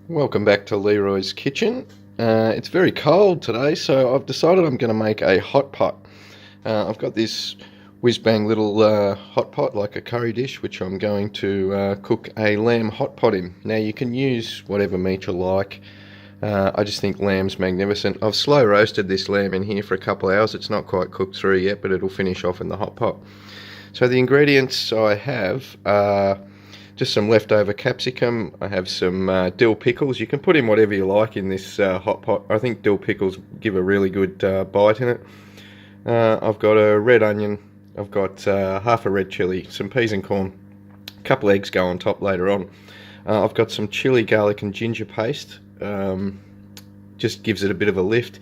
Welcome back to Leroy's Kitchen. It's very cold today, so I've decided I'm going to make a hot pot. I've got this whiz-bang little hot pot, like a curry dish, which I'm going to cook a lamb hot pot in. Now you can use whatever meat you like. I just think lamb's magnificent. I've slow roasted this lamb in here for a couple of hours. It's not quite cooked through yet, but it'll finish off in the hot pot. So the ingredients I have are just some leftover capsicum. I have some dill pickles. You can put in whatever you like in this hot pot. I think dill pickles give a really good bite in it. I've got a red onion. I've got half a red chilli, some peas and corn. A couple eggs go on top later on. I've got some chilli, garlic and ginger paste. Just gives it a bit of a lift.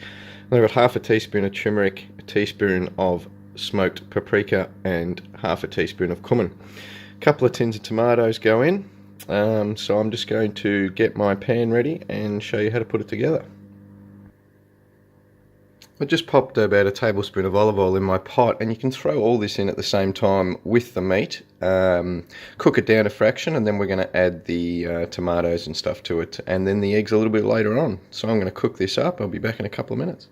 And I've got half a teaspoon of turmeric, a teaspoon of smoked paprika and half a teaspoon of cumin. Couple of tins of tomatoes go in, so I'm just going to get my pan ready and show you how to put it together. I just popped about a tablespoon of olive oil in my pot, and you can throw all this in at the same time with the meat. Cook it down a fraction, and then we're going to add the tomatoes and stuff to it, and then the eggs a little bit later on. So I'm going to cook this up. I'll be back in a couple of minutes.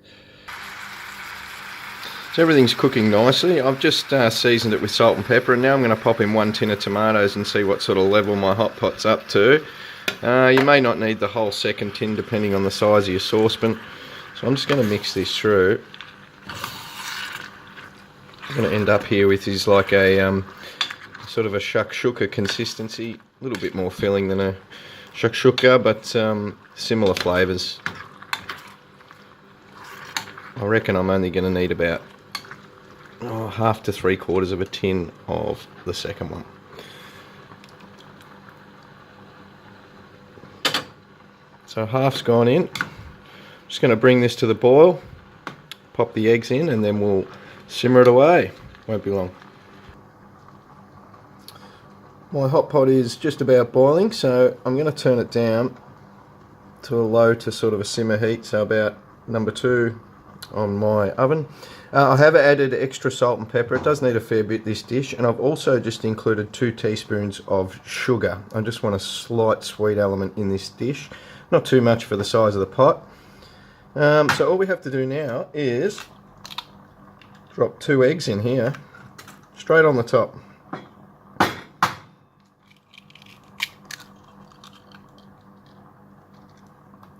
So everything's cooking nicely. I've just seasoned it with salt and pepper, and now I'm going to pop in 1 tin of tomatoes and see what sort of level my hot pot's up to. You may not need the whole second tin depending on the size of your saucepan. So I'm just going to mix this through. I'm going to end up here with is like a sort of a shakshuka consistency. A little bit more filling than a shakshuka, but similar flavours. I reckon I'm only going to need about half to 3/4 of a tin of the second one. So half's gone in. Just going to bring this to the boil, pop the eggs in, and then we'll simmer it away. Won't be long. My hot pot is just about boiling, so I'm going to turn it down to a low to sort of a simmer heat, so about number 2 on my oven. I have added extra salt and pepper. It does need a fair bit, this dish, and I've also just included 2 teaspoons of sugar. I just want a slight sweet element in this dish, not too much for the size of the pot. So all we have to do now is drop 2 eggs in here, straight on the top.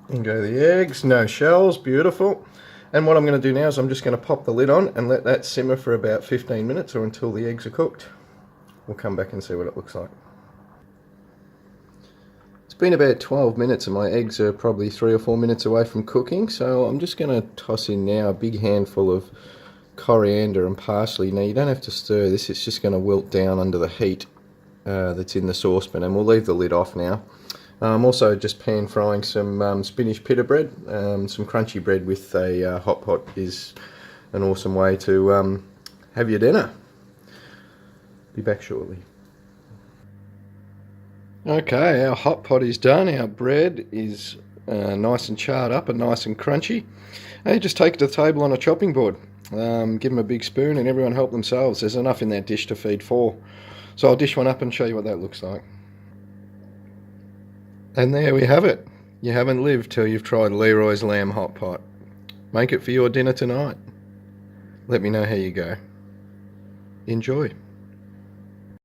In go the eggs, no shells, beautiful. And what I'm going to do now is I'm just going to pop the lid on and let that simmer for about 15 minutes or until the eggs are cooked. We'll come back and see what it looks like. It's been about 12 minutes and my eggs are probably 3 or 4 minutes away from cooking, so I'm just going to toss in now a big handful of coriander and parsley. Now you don't have to stir this, it's just going to wilt down under the heat that's in the saucepan, and we'll leave the lid off now. I'm also just pan frying some spinach pita bread. Some crunchy bread with a hot pot is an awesome way to have your dinner. Be back shortly. Okay, our hot pot is done. Our bread is nice and charred up and nice and crunchy. And you just take it to the table on a chopping board. Give them a big spoon and everyone help themselves. There's enough in that dish to feed 4. So I'll dish one up and show you what that looks like. And there we have it. You haven't lived till you've tried Leroy's Lamb Hot Pot. Make it for your dinner tonight. Let me know how you go. Enjoy.